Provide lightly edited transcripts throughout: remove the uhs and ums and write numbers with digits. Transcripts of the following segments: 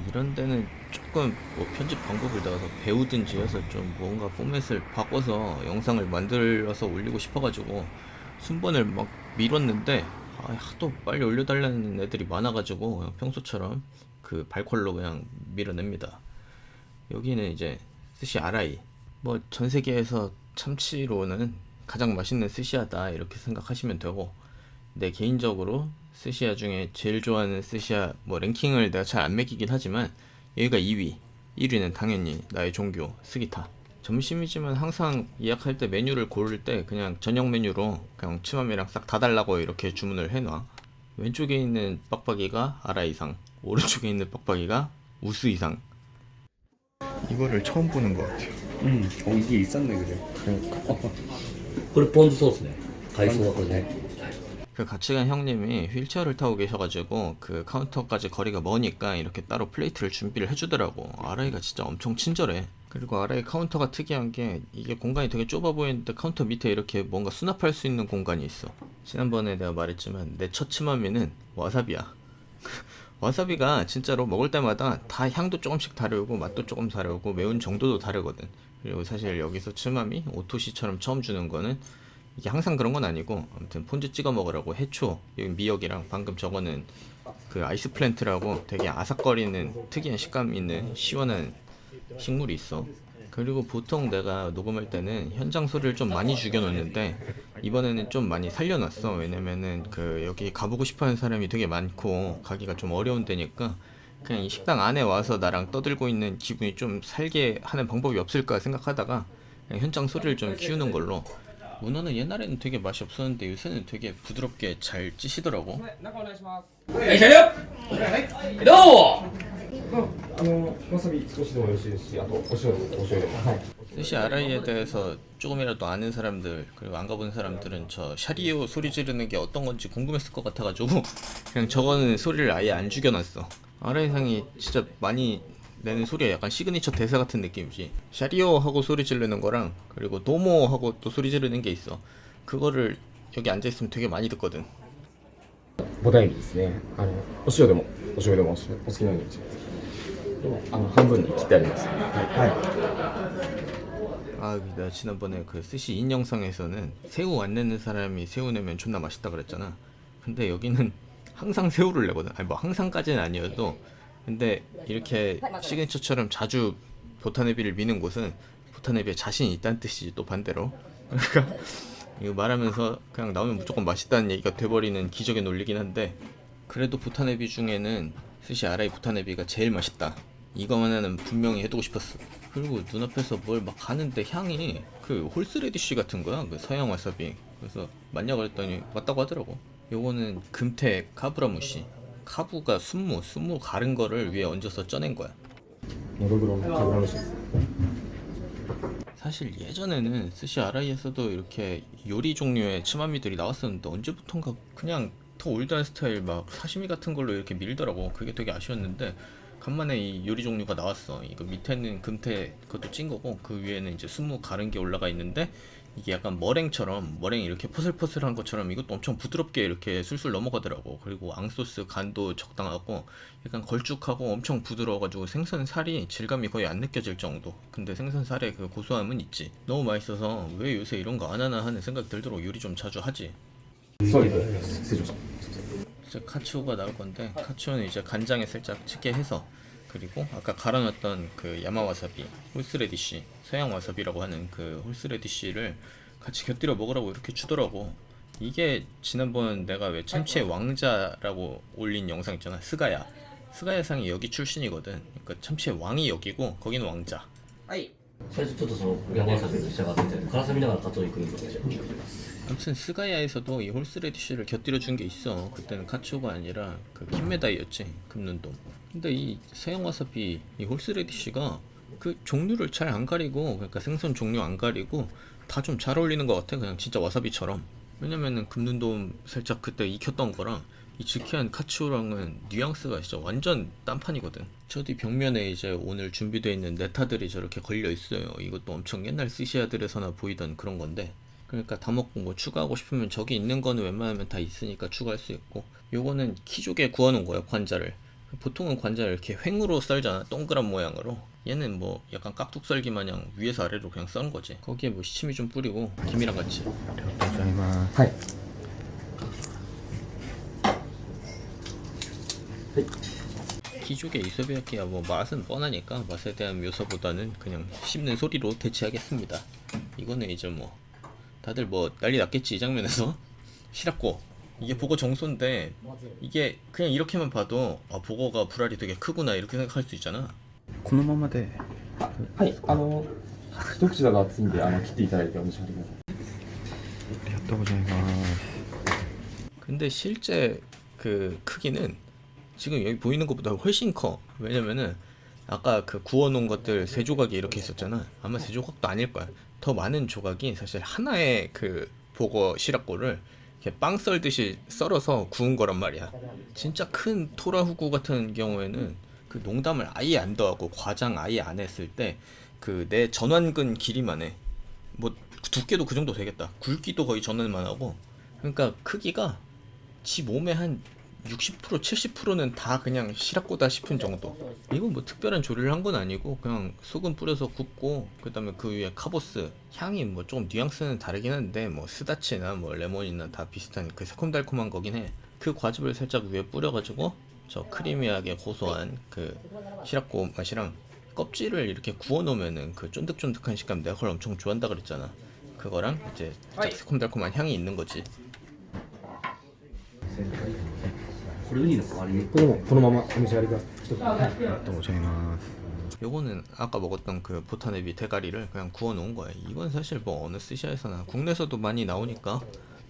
이런 데는 조금 뭐 편집 방법을 내가 더 배우든지 해서 좀 뭔가 포맷을 바꿔서 영상을 만들어서 올리고 싶어가지고 순번을 막 미뤘는데 하도 빨리 올려달라는 애들이 많아가지고 그냥 평소처럼 그 발콜로 그냥 밀어냅니다. 여기는 이제 스시 아라이. 뭐 전 세계에서 참치로는 가장 맛있는 스시야다 이렇게 생각하시면 되고, 내 개인적으로 스시야 중에 제일 좋아하는 스시야 뭐 랭킹을 내가 잘 안 매기긴 하지만 여기가 2위, 1위는 당연히 나의 종교 스기타. 점심이지만 항상 예약할 때 메뉴를 고를 때 그냥 저녁 메뉴로 그냥 치마미랑 싹 다 달라고 이렇게 주문을 해놔. 왼쪽에 있는 빡빡이가 아라이상, 오른쪽에 있는 빡빡이가 우스이상. 이거를 처음 보는 것 같아요. 이게 있었네 그래. これポン酢ソースね。海藻はこれね。 그 같이 간 형님이 휠체어를 타고 계셔가지고 그 카운터까지 거리가 머니까 이렇게 따로 플레이트를 준비를 해주더라고. 아라이가 진짜 엄청 친절해. 그리고 아라이 카운터가 특이한 게 이게 공간이 되게 좁아 보이는데 카운터 밑에 이렇게 뭔가 수납할 수 있는 공간이 있어. 지난번에 내가 말했지만 내 첫 치마미는 와사비야. 와사비가 진짜로 먹을 때마다 다 향도 조금씩 다르고 맛도 조금 다르고 매운 정도도 다르거든. 그리고 사실 여기서 츠마미 오토시처럼 처음 주는 거는 이게 항상 그런 건 아니고, 아무튼 폰즈 찍어 먹으라고 해초, 여기 미역이랑 방금 저거는 그 아이스 플랜트라고 되게 아삭거리는 특이한 식감 있는 시원한 식물이 있어. 그리고 보통 내가 녹음할 때는 현장 소리를 좀 많이 죽여놓는데 이번에는 좀 많이 살려놨어. 왜냐면은 그 여기 가보고 싶어하는 사람이 되게 많고 가기가 좀 어려운 데니까 그냥 이 식당 안에 와서 나랑 떠들고 있는 기분이 좀 살게 하는 방법이 없을까 생각하다가 그냥 현장 소리를 좀 키우는 걸로. 문어는 옛날에는 되게 맛이 없었는데 요새는 되게 부드럽게 잘 찌시더라고. はい、車両どうわさび少しでもよろしいですし、あとお塩でも。はい。 스시 아라이에 대해서 조금이라도 아는 사람들 그리고 안 가본 사람들은 저 샤리오 소리 지르는 게 어떤 건지 궁금했을 것 같아가지고 그냥 저거는 소리를 아예 안 죽여놨어. 아라이상이 진짜 많이 내는 소리가 약간 시그니처 대사 같은 느낌이지. 샤리오 하고 소리 지르는 거랑 그리고 도모 하고 또 소리 지르는 게 있어. 그거를 여기 앉아있으면 되게 많이 듣거든. ボタンエビですね。お塩でもお醤油でもお好きなようにしてください。でも半分に切ってあります。はい。 내가 지난번에 그 스시 인 영상에서는 새우 안 내는 사람이 새우 내면 존나 맛있다 그랬잖아. 근데 여기는 항상 새우를 내거든. 아니 뭐 항상까지는 아니어도, 근데 이렇게 시그니처처럼 자주 보타네비를 미는 곳은 보타네비에 자신이 있다는 뜻이지 또 반대로. 그러니까 이거 말하면서 그냥 나오면 무조건 맛있다는 얘기가 돼버리는 기적의 논리긴 한데, 그래도 보타네비 중에는 스시 아라이 보타네비가 제일 맛있다, 이거만 하나는 분명히 해두고 싶었어. 그리고 눈앞에서 뭘 막 가는데 향이 그 홀스레디쉬 같은 거야, 그 서양 와사비. 그래서 맞냐 그랬더니 맞다고 하더라고. 요거는 금태 카브라무시. 카부가 순무 가른 거를 위에 얹어서 쪄낸 거야. のどぐろのかぶら蒸しです。 사실 예전에는 스시 아라이에서도 이렇게 요리 종류의 츠마미들이 나왔었는데 언제부턴가 그냥 더 올드한 스타일 막 사시미 같은 걸로 이렇게 밀더라고. 그게 되게 아쉬웠는데 간만에 이 요리 종류가 나왔어. 이거 밑에는 금태 그것도 찐 거고 그 위에는 이제 스무 가른 게 올라가 있는데 이게 약간 머랭처럼, 머랭 이렇게 포슬포슬한 것처럼 이것도 엄청 부드럽게 이렇게 술술 넘어가더라고. 그리고 앙소스 간도 적당하고 약간 걸쭉하고 엄청 부드러워가지고 생선 살이 질감이 거의 안 느껴질 정도. 근데 생선 살의 그 고소함은 있지. 너무 맛있어서 왜 요새 이런 거 안 하나 하는 생각 들도록 요리 좀 자주 하지. そうです。失礼しまし 이제 카츠오가 나올 건데, 카츠오는 이제 간장에 살짝 찌게 해서, 그리고 아까 갈아놨던 그 야마와사비, 홀스레디쉬, 서양 와사비라고 하는 그 홀스레디쉬를 같이 곁들여 먹으라고 이렇게 주더라고. 이게 지난번 내가 왜 참치의 왕자라고 올린 영상 있잖아. 스가야상이 여기 출신이거든. 그러니까 참치의 왕이 여기고 거기는 왕자. はい。最初ちょっとその山わさびと仕上がってて、辛さ見ながらカツオ肉にお願いします。 아무튼 스가야에서도 이 홀스레디쉬를 곁들여 준 게 있어. 그때는 카츠오가 아니라 그 킨메다이였지, 금눈돔. 근데 이 서양 와사비 이 홀스레디쉬가 그 종류를 잘 안 가리고, 그러니까 생선 종류 안 가리고 다 좀 잘 어울리는 것 같아. 그냥 진짜 와사비처럼. 왜냐면은 금눈돔 살짝 그때 익혔던 거랑 이 즈키한 카츠오랑은 뉘앙스가 진짜 완전 딴판이거든. 저 뒤 벽면에 이제 오늘 준비되어 있는 네타들이 저렇게 걸려 있어요. 이것도 엄청 옛날 스시야들에서나 보이던 그런 건데, 그러니까 다 먹고 뭐 추가하고 싶으면 저기 있는 거는 웬만하면 다 있으니까 추가할 수 있고, 요거는 키조개 구워놓은 거예요, 관자를. 보통은 관자를 이렇게 횡으로 썰잖아. 동그란 모양으로. 얘는 뭐 약간 깍둑 썰기 마냥 위에서 아래로 그냥 썬 거지. 거기에 뭐 시치미 좀 뿌리고 김이랑 같이. はい 기족의 이소비야키야 뭐 맛은 뻔하니까 맛에 대한 묘사보다는 그냥 씹는 소리로 대체하겠습니다. 이거는 이제 뭐 다들 뭐 난리 났겠지 이 장면에서. 시랍고 이게 보거 정소인데 이게 그냥 이렇게만 봐도 아 보거가 불알이 되게 크구나 이렇게 생각할 수 있잖아. このままではい一口だと熱いんで切っていただいてお召し上がりくださいありがとうございます 근데 실제 그 크기는 지금 여기 보이는 것보다 훨씬 커. 왜냐면은 아까 그 구워놓은 것들 세 조각이 이렇게 있었잖아. 아마 세 조각도 아닐 거야. 더 많은 조각이 사실 하나의 그 보거 시락고를 이렇게 빵 썰듯이 썰어서 구운 거란 말이야. 진짜 큰 토라후구 같은 경우에는 그 농담을 아예 안 더하고 과장 아예 안 했을 때 그 내 전완근 길이만 해. 뭐 두께도 그 정도 되겠다. 굵기도 거의 전완만 하고. 그러니까 크기가 지 몸의 한 60% 70%는 다 그냥 시락고다 싶은 정도. 이건 뭐 특별한 조리를 한 건 아니고 그냥 소금 뿌려서 굽고 그 다음에 그 위에 카보스 향이 뭐 조금 뉘앙스는 다르긴 한데 뭐 스다치나 뭐 레몬이나 다 비슷한 그 새콤달콤한 거긴 해. 그 과즙을 살짝 위에 뿌려가지고 저 크리미하게 고소한 그 시락고 맛이랑 껍질을 이렇게 구워 놓으면은 그 쫀득쫀득한 식감 내가 그걸 엄청 좋아한다 그랬잖아. 그거랑 이제 살짝 새콤달콤한 향이 있는 거지. これウニの代わりにこれもこのままお召し上がりくださいありがとうございます 요거는 아까 먹었던 그 보타네비 대가리를 그냥 구워 놓은 거예요. 이건 사실 뭐 어느 스시야에서나 국내에서도 많이 나오니까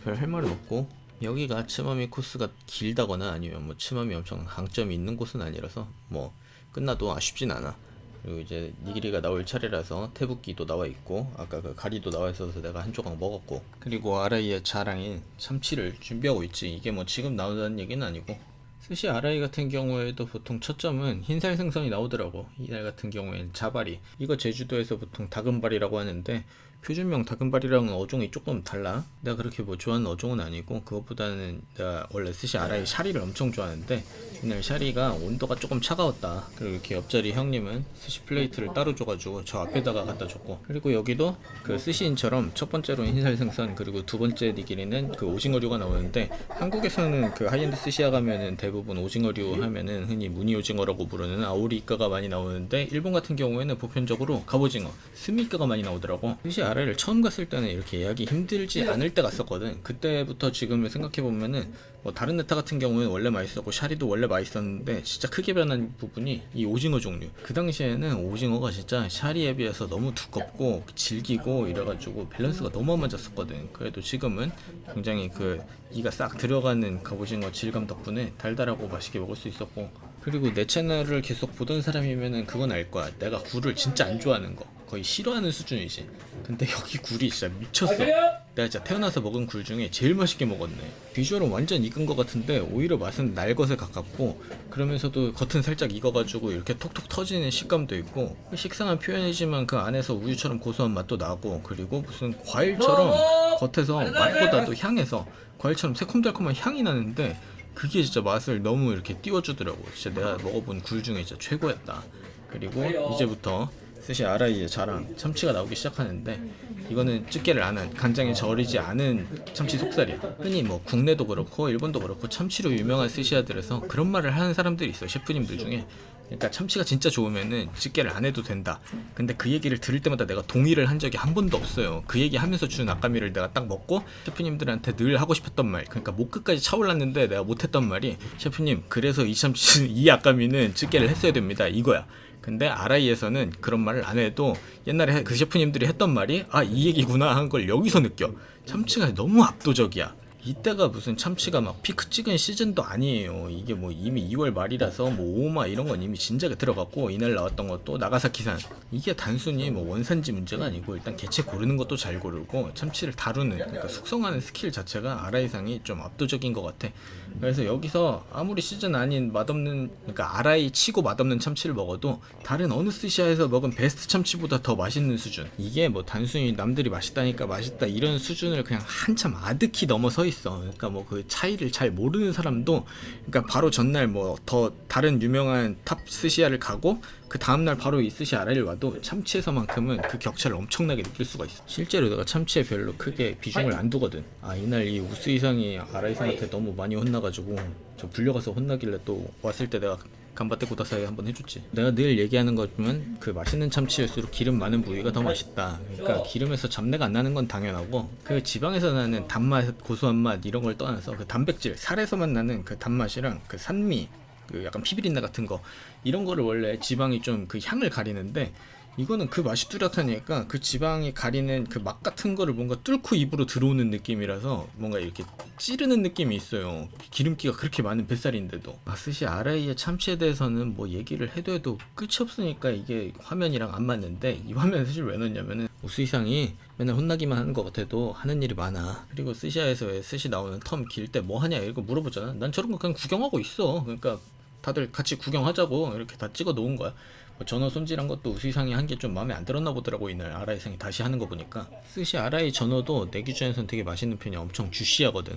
별 할 말은 없고, 여기가 츠마미 코스가 길다거나 아니면 뭐 츠마미 엄청 강점이 있는 곳은 아니라서 뭐 끝나도 아쉽진 않아. 그리고 이제 니기리가 나올 차례라서 태북기도 나와 있고 아까 그 가리도 나와 있어서 내가 한 조각 먹었고, 그리고 아라이의 자랑인 참치를 준비하고 있지. 이게 뭐 지금 나온다는 얘기는 아니고, 스시 아라이 같은 경우에도 보통 첫 점은 흰살 생선이 나오더라고. 이날 같은 경우에는 자바리, 이거 제주도에서 보통 다금바리라고 하는데 표준명 다금바리랑은 어종이 조금 달라. 내가 그렇게 뭐 좋아하는 어종은 아니고, 그것보다는 내가 원래 스시 아라이 샤리를 엄청 좋아하는데 이날 샤리가 온도가 조금 차가웠다. 그리고 이렇게 옆자리 형님은 스시 플레이트를 따로 줘가지고 저 앞에다가 갖다 줬고, 그리고 여기도 그 스시인처럼 첫 번째로는 흰살 생선, 그리고 두 번째 니기리는 그 오징어류가 나오는데, 한국에서는 그 하이엔드 스시야 가면은 대부분 오징어류 하면은 흔히 무늬 오징어라고 부르는 아오리이카가 많이 나오는데, 일본 같은 경우에는 보편적으로 갑오징어, 스미이카가 많이 나오더라고. 스시 아라이를 처음 갔을 때는 이렇게 예약이 힘들지 않을 때 갔었거든. 그때부터 지금을 생각해보면은 뭐 다른 네타 같은 경우는 원래 맛있었고 샤리도 원래 맛있었는데, 진짜 크게 변한 부분이 이 오징어 종류. 그 당시에는 오징어가 진짜 샤리에 비해서 너무 두껍고 질기고 이래가지고 밸런스가 너무 안 맞았었거든. 그래도 지금은 굉장히 그 이가 싹 들어가는 갑오징어 질감 덕분에 달달하고 맛있게 먹을 수 있었고, 그리고 내 채널을 계속 보던 사람이면은 그건 알 거야. 내가 굴을 진짜 안 좋아하는 거, 거의 싫어하는 수준이지. 근데 여기 굴이 진짜 미쳤어. 내가 진짜 태어나서 먹은 굴 중에 제일 맛있게 먹었네. 비주얼은 완전 익은 것 같은데 오히려 맛은 날 것에 가깝고, 그러면서도 겉은 살짝 익어가지고 이렇게 톡톡 터지는 식감도 있고, 식상한 표현이지만 그 안에서 우유처럼 고소한 맛도 나고, 그리고 무슨 과일처럼 겉에서 맛보다도 향에서 과일처럼 새콤달콤한 향이 나는데, 그게 진짜 맛을 너무 이렇게 띄워주더라고. 진짜 내가 먹어본 굴 중에 진짜 최고였다. 그리고 이제부터 스시 아라이의 자랑 참치가 나오기 시작하는데, 이거는 찌개를 안 한 간장에 절이지 않은 참치 속살이야. 흔히 뭐 국내도 그렇고 일본도 그렇고 참치로 유명한 스시야들에서 그런 말을 하는 사람들이 있어, 셰프님들 중에. 그러니까 참치가 진짜 좋으면은 찌개를 안 해도 된다. 근데 그 얘기를 들을 때마다 내가 동의를 한 적이 한 번도 없어요. 그 얘기 하면서 주는 아까미를 내가 딱 먹고 셰프님들한테 늘 하고 싶었던 말, 그러니까 목 끝까지 차올랐는데 내가 못했던 말이, 셰프님 그래서 이 참치 이 아까미는 찌개를 했어야 됩니다, 이거야. 근데 아라이에서는 그런 말을 안 해도 옛날에 그 셰프님들이 했던 말이 아, 이 얘기구나 하는 걸 여기서 느껴. 참치가 너무 압도적이야. 이때가 무슨 참치가 막 피크 찍은 시즌도 아니에요. 이게 뭐 이미 2월 말이라서 뭐 오마 이런 건 이미 진작에 들어갔고, 이날 나왔던 것도 나가사키산. 이게 단순히 뭐 원산지 문제가 아니고 일단 개체 고르는 것도 잘 고르고 참치를 다루는, 그러니까 숙성하는 스킬 자체가 아라이상이 좀 압도적인 것 같아. 그래서 여기서 아무리 시즌 아닌 맛없는, 그러니까 아라이 치고 맛없는 참치를 먹어도 다른 어느 스시야에서 먹은 베스트 참치보다 더 맛있는 수준. 이게 뭐 단순히 남들이 맛있다니까 맛있다 이런 수준을 그냥 한참 아득히 넘어서 있어. 있어. 그러니까 뭐 그 차이를 잘 모르는 사람도 그러니까 바로 전날 뭐 더 다른 유명한 탑 스시야를 가고 그 다음날 바로 이 스시 아라이를 와도 참치에서만큼은 그 격차를 엄청나게 느낄 수가 있어. 실제로 내가 참치에 별로 크게 비중을 안 두거든. 아 이날 이 우스이상이 아라이상한테 너무 많이 혼나가지고 저 불려가서 혼나길래 또 왔을 때 내가 간바테 고다사이 한번 해줬지. 내가 늘 얘기하는 거지만 그 맛있는 참치일수록 기름 많은 부위가 더 맛있다. 그러니까 기름에서 잡내가 안 나는 건 당연하고 그 지방에서 나는 단맛, 고소한 맛 이런 걸 떠나서 그 단백질, 살에서만 나는 그 단맛이랑 그 산미, 그 약간 피비린내 같은 거 이런 거를 원래 지방이 좀 그 향을 가리는데 이거는 그 맛이 뚜렷하니까 그 지방이 가리는 그 맛 같은 거를 뭔가 뚫고 입으로 들어오는 느낌이라서 뭔가 이렇게 찌르는 느낌이 있어요. 기름기가 그렇게 많은 뱃살인데도. 스시 아라이의 참치에 대해서는 뭐 얘기를 해도 끝이 없으니까 이게 화면이랑 안 맞는데 이 화면 사실 왜 넣냐면은 우스이상이 맨날 혼나기만 하는 것 같아도 하는 일이 많아. 그리고 스시야에서 왜 스시 나오는 텀 길 때 뭐 하냐 이거 물어보잖아. 난 저런 거 그냥 구경하고 있어. 그러니까 다들 같이 구경하자고 이렇게 다 찍어 놓은 거야. 뭐 전어 손질한 것도 우수이상이 한 게 좀 마음에 안 들었나 보더라고. 이날 아라이상이 다시 하는 거 보니까. 스시 아라이 전어도 내 기준에선 되게 맛있는 편이 엄청 주시하거든.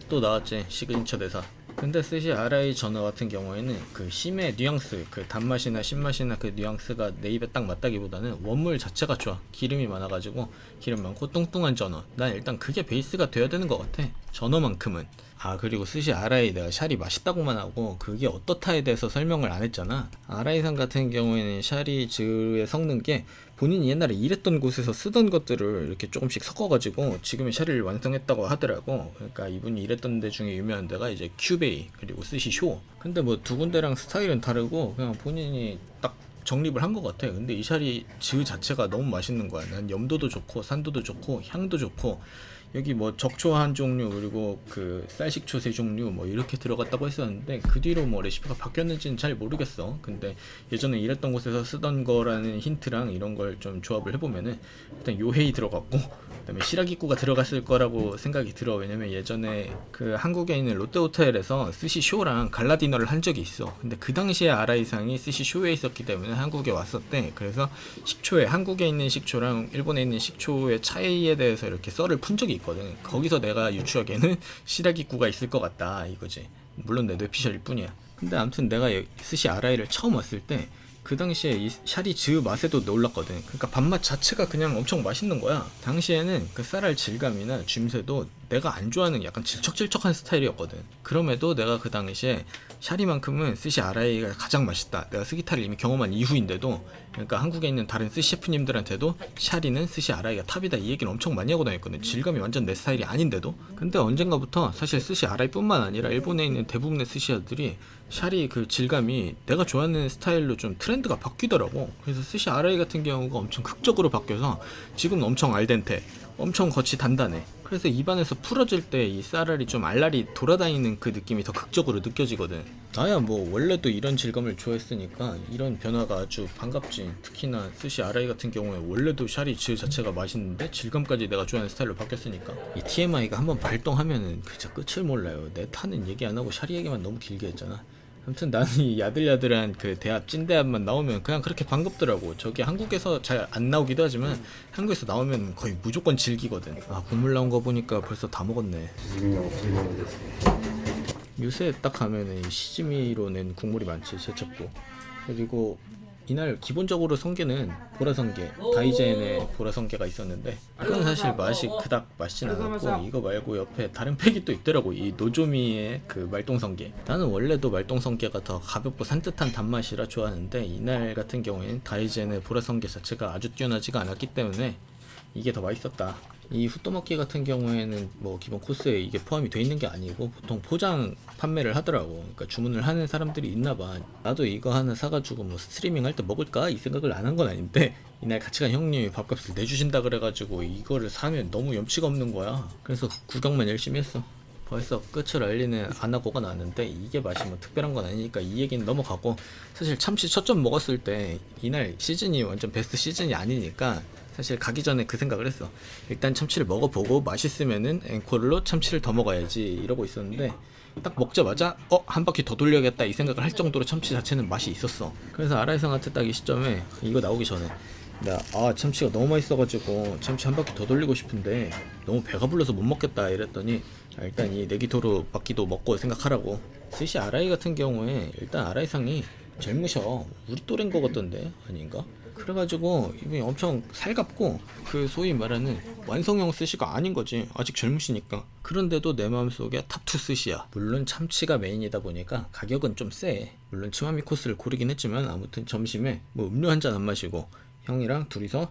또 나왔지 시그니처 대사. 근데 스시 아라이 전어 같은 경우에는 그 심의 뉘앙스, 그 단맛이나 신맛이나 그 뉘앙스가 내 입에 딱 맞다기보다는 원물 자체가 좋아. 기름이 많아가지고 기름 많고 뚱뚱한 전어. 난 일단 그게 베이스가 돼야 되는 것 같아. 전어만큼은. 그리고 스시 아라이 내가 샤리 맛있다고만 하고 그게 어떻다에 대해서 설명을 안 했잖아. 아라이상 같은 경우에는 샤리 즈에 섞는 게 본인이 옛날에 일했던 곳에서 쓰던 것들을 이렇게 조금씩 섞어가지고 지금의 샤리를 완성했다고 하더라고. 그러니까 이분이 일했던 데 중에 유명한 데가 이제 큐베이 그리고 스시 쇼. 근데 뭐 두 군데랑 스타일은 다르고 그냥 본인이 딱 정립을 한 것 같아. 근데 이 샤리 즈 자체가 너무 맛있는 거야. 난 염도도 좋고 산도도 좋고 향도 좋고 여기 뭐 적초 한 종류 그리고 그 쌀식초 세 종류 뭐 이렇게 들어갔다고 했었는데 그 뒤로 뭐 레시피가 바뀌었는지는 잘 모르겠어. 근데 예전에 일했던 곳에서 쓰던 거라는 힌트랑 이런 걸 좀 조합을 해보면은 일단 요헤이 들어갔고 그다음에 시라기꾸가 들어갔을 거라고 생각이 들어. 왜냐면 예전에 그 한국에 있는 롯데호텔에서 스시 쇼랑 갈라 디너를 한 적이 있어. 근데 그 당시에 아라이상이 스시 쇼에 있었기 때문에 한국에 왔었대. 그래서 식초에 한국에 있는 식초랑 일본에 있는 식초의 차이에 대해서 이렇게 썰을 푼 적이 있거든. 거기서 내가 유추하기에는 시라기꾸가 있을 것 같다 이거지. 물론 내 뇌피셜일 뿐이야. 근데 아무튼 내가 스시 아라이를 처음 왔을 때 그 당시에 이 샤리 즈 맛에도 놀랐거든. 그러니까 밥맛 자체가 그냥 엄청 맛있는 거야. 당시에는 그 쌀알 질감이나 줌새도 내가 안 좋아하는 약간 질척질척한 스타일이었거든. 그럼에도 내가 그 당시에 샤리만큼은 스시 아라이가 가장 맛있다. 내가 스기타를 이미 경험한 이후인데도 그러니까 한국에 있는 다른 스시 셰프님들한테도 샤리는 스시 아라이가 탑이다 이 얘기를 엄청 많이 하고 다녔거든. 질감이 완전 내 스타일이 아닌데도. 근데 언젠가부터 사실 스시 아라이뿐만 아니라 일본에 있는 대부분의 스시야들이 샤리 그 질감이 내가 좋아하는 스타일로 좀 트렌드가 바뀌더라고. 그래서 스시 아라이 같은 경우가 엄청 극적으로 바뀌어서 지금 엄청 알덴테, 엄청 겉이 단단해. 그래서 입안에서 풀어질 때 이 쌀알이 좀 알알이 돌아다니는 그 느낌이 더 극적으로 느껴지거든. 나야 뭐 원래도 이런 질감을 좋아했으니까 이런 변화가 아주 반갑지. 특히나 스시 아라이 같은 경우에 원래도 샤리 즈 자체가 맛있는데 질감까지 내가 좋아하는 스타일로 바뀌었으니까 이 TMI가 한번 발동하면은 진짜 끝을 몰라요. 내 타는 얘기 안 하고 샤리 얘기만 너무 길게 했잖아. 아무튼 나는 이 야들야들한 그 대합 찐대합만 나오면 그냥 그렇게 반갑더라고. 저게 한국에서 잘 안 나오기도 하지만 한국에서 나오면 거의 무조건 질기거든. 국물 나온 거 보니까 벌써 다 먹었네. 요새 딱 가면은 이 시즈미로 낸 국물이 많지. 제첩고. 그리고 이날 기본적으로 성게는 보라성게, 다이젠의 보라성게가 있었는데 그건 사실 맛이 그닥 맛있진 않았고 이거 말고 옆에 다른 팩이 또 있더라고. 이 노조미의 그 말똥성게. 나는 원래도 말똥성게가 더 가볍고 산뜻한 단맛이라 좋아하는데 이날 같은 경우에는 다이젠의 보라성게 자체가 아주 뛰어나지가 않았기 때문에 이게 더 맛있었다. 이 후토마키 같은 경우에는 뭐 기본 코스에 이게 포함이 돼 있는 게 아니고 보통 포장 판매를 하더라고. 그러니까 주문을 하는 사람들이 있나봐. 나도 이거 하나 사가지고 뭐 스트리밍 할 때 먹을까 이 생각을 안 한 건 아닌데 이날 같이 간 형님이 밥값을 내주신다 그래가지고 이거를 사면 너무 염치가 없는 거야. 그래서 구경만 열심히 했어. 벌써 끝을 알리는 아나고가 나왔는데 이게 맛이 뭐 특별한 건 아니니까 이 얘기는 넘어가고, 사실 참치 첫 점 먹었을 때 이날 시즌이 완전 베스트 시즌이 아니니까 사실 가기 전에 그 생각을 했어. 일단 참치를 먹어보고 맛있으면은 앵콜로 참치를 더 먹어야지 이러고 있었는데 딱 먹자마자 한 바퀴 더 돌려야겠다 이 생각을 할 정도로 참치 자체는 맛이 있었어. 그래서 아라이상한테 딱 이 시점에 이거 나오기 전에 나 참치가 너무 맛있어가지고 참치 한 바퀴 더 돌리고 싶은데 너무 배가 불러서 못 먹겠다 이랬더니 일단 이 네기토르 바퀴도 먹고 생각하라고. 스시 아라이 같은 경우에 일단 아라이상이 젊으셔. 우리 또래인 거 같던데 아닌가? 그래가지고 이분이 엄청 살갑고 그 소위 말하는 완성형 스시가 아닌 거지. 아직 젊으시니까. 그런데도 내 마음속에 탑2 스시야. 물론 참치가 메인이다 보니까 가격은 좀 세. 물론 치마미 코스를 고르긴 했지만 아무튼 점심에 뭐 음료 한 잔 안 마시고 형이랑 둘이서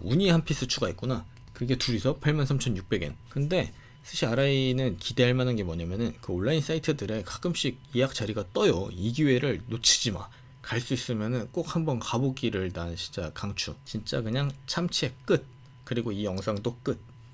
우니 한 피스 추가했구나. 그게 둘이서 83,600엔. 근데 스시 아라이는 기대할 만한 게 뭐냐면은 그 온라인 사이트들에 가끔씩 예약 자리가 떠요. 이 기회를 놓치지 마. 갈 수 있으면은 꼭 한번 가보기를 난 진짜 강추. 진짜 그냥 참치의 끝. 그리고 이 영상도 끝.